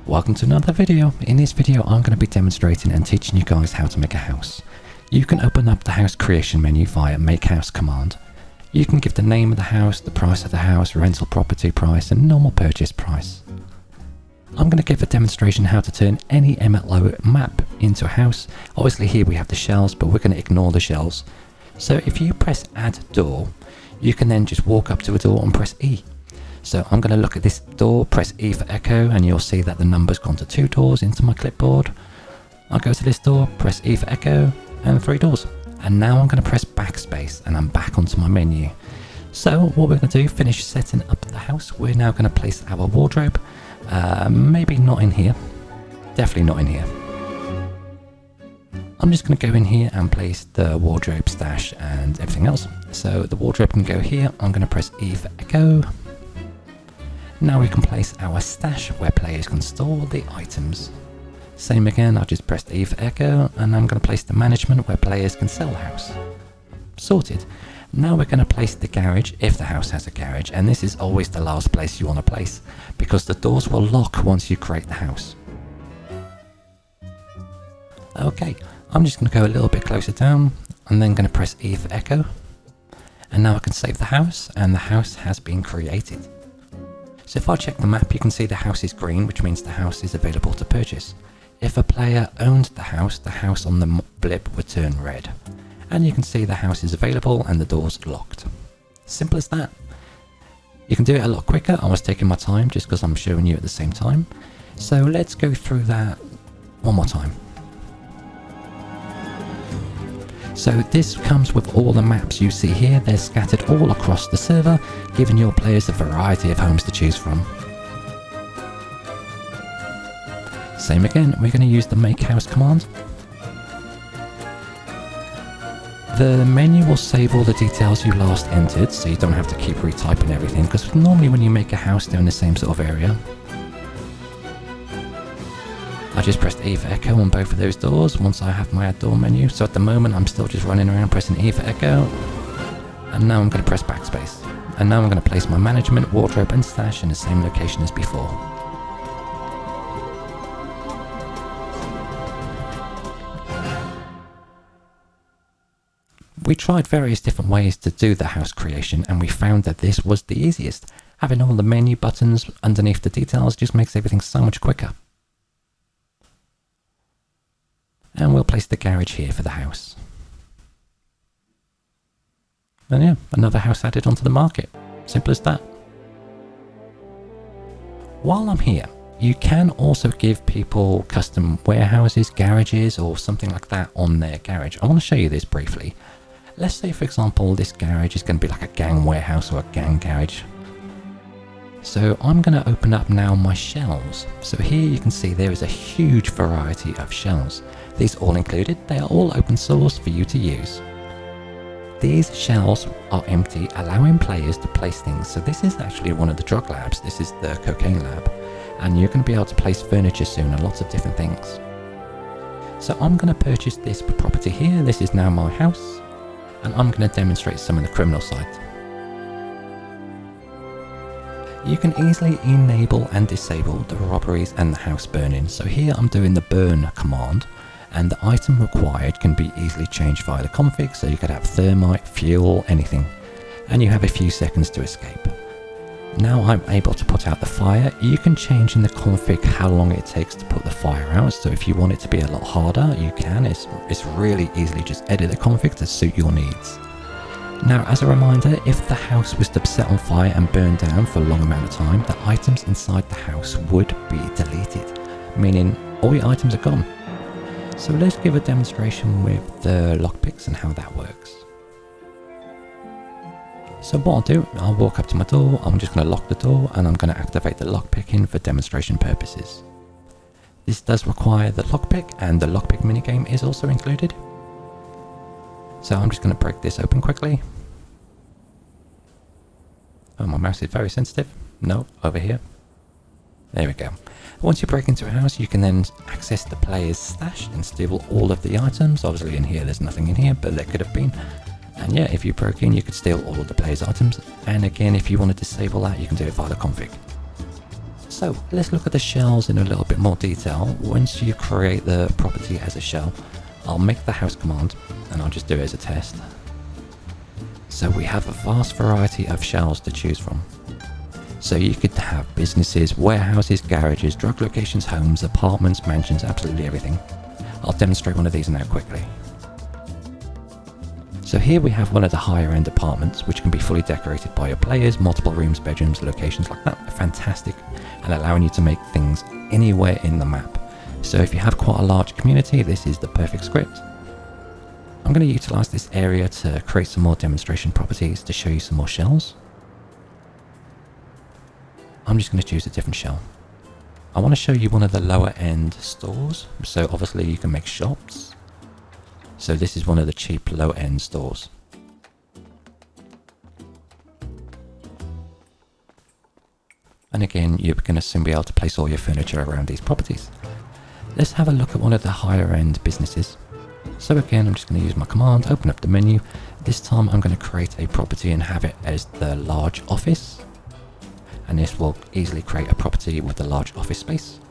Welcome to another video. In this video I'm going to be demonstrating and teaching you guys how to make a house. You can open up the house creation menu via make house command. You can give the name of the house, the price of the house, rental property price and normal purchase price. I'm going to give a demonstration how to turn any MLO map into a house. Obviously here we have the shells, but we're going to ignore the shells. So if you press add door, you can then just walk up to a door and press E. So I'm going to look at this door, press E for echo, and you'll see that the number's gone to 2 doors into my clipboard. I'll go to this door, press E for echo, and 3 doors. And now I'm going to press backspace, and I'm back onto my menu. So what we're going to do, finish setting up the house. We're now going to place our wardrobe. Maybe not in here. Definitely not in here. I'm just going to go in here and place the wardrobe, stash, and everything else. So the wardrobe can go here. I'm going to press E for echo. Now we can place our stash where players can store the items. Same again, I just pressed E for echo, and I'm going to place the management where players can sell the house. Sorted. Now we're going to place the garage, if the house has a garage, and this is always the last place you want to place, because the doors will lock once you create the house. Okay, I'm just going to go a little bit closer down, and then going to press E for echo. And now I can save the house, and the house has been created. So if I check the map, you can see the house is green, which means the house is available to purchase. If a player owned the house on the blip would turn red. And you can see the house is available and the door's locked. Simple as that. You can do it a lot quicker. I was taking my time just because I'm showing you at the same time. So let's go through that one more time. So this comes with all the maps you see here. They're scattered all across the server, giving your players a variety of homes to choose from. Same again, we're going to use the make house command. The menu will save all the details you last entered, so you don't have to keep retyping everything, because normally when you make a house they're in the same sort of area. I just pressed E for echo on both of those doors once I have my add door menu. So at the moment I'm still just running around pressing E for echo. And now I'm going to press backspace. And now I'm going to place my management, wardrobe and stash in the same location as before. We tried various different ways to do the house creation and we found that this was the easiest. Having all the menu buttons underneath the details just makes everything so much quicker. And we'll place the garage here for the house. And yeah, another house added onto the market. Simple as that. While I'm here, you can also give people custom warehouses, garages, or something like that on their garage. I want to show you this briefly. Let's say, for example, this garage is going to be like a gang warehouse or a gang garage. So I'm going to open up now my shells. So here you can see there is a huge variety of shells. These all included, they are all open source for you to use. These shells are empty, allowing players to place things. So this is actually one of the drug labs. This is the cocaine lab. And you're going to be able to place furniture soon and lots of different things. So I'm going to purchase this property here. This is now my house. And I'm going to demonstrate some of the criminal side. You can easily enable and disable the robberies and the house burning. So here I'm doing the burn command. And the item required can be easily changed via the config, so you could have thermite, fuel, anything. And you have a few seconds to escape. Now I'm able to put out the fire. You can change in the config how long it takes to put the fire out, so if you want it to be a lot harder, you can. It's really easily just edit the config to suit your needs. Now as a reminder, if the house was to set on fire and burn down for a long amount of time, the items inside the house would be deleted, meaning all your items are gone. So let's give a demonstration with the lockpicks and how that works. So what I'll do, I'll walk up to my door, I'm just going to lock the door and I'm going to activate the lockpicking for demonstration purposes. This does require the lockpick and the lockpick minigame is also included. So I'm just going to break this open quickly. Oh, my mouse is very sensitive. No, over here. There we go. Once you break into a house, you can then access the player's stash and steal all of the items. Obviously in here there's nothing in here, but there could have been. And yeah, if you broke in, you could steal all of the player's items. And again, if you want to disable that, you can do it via the config. So let's look at the shells in a little bit more detail. Once you create the property as a shell, I'll make the house command and I'll just do it as a test. So we have a vast variety of shells to choose from. So you could have businesses, warehouses, garages, drug locations, homes, apartments, mansions, absolutely everything. I'll demonstrate one of these now quickly. So here we have one of the higher end apartments, which can be fully decorated by your players, multiple rooms, bedrooms, locations like that. Fantastic, and allowing you to make things anywhere in the map. So if you have quite a large community, this is the perfect script. I'm going to utilize this area to create some more demonstration properties to show you some more shells. I'm just going to choose a different shell. I want to show you one of the lower end stores. So obviously you can make shops. So this is one of the cheap low end stores. And again, you're going to soon be able to place all your furniture around these properties. Let's have a look at one of the higher end businesses. So again, I'm just going to use my command, open up the menu. This time I'm going to create a property and have it as the large office. And this will easily create a property with a large office space.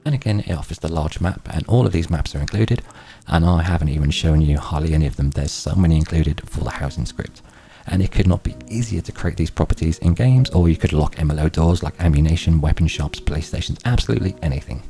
And again, it offers the large map, and all of these maps are included, and I haven't even shown you hardly any of them. There's so many included for the housing script, and it could not be easier to create these properties in games, or you could lock MLO doors like ammunition, weapon shops, PlayStations, absolutely anything.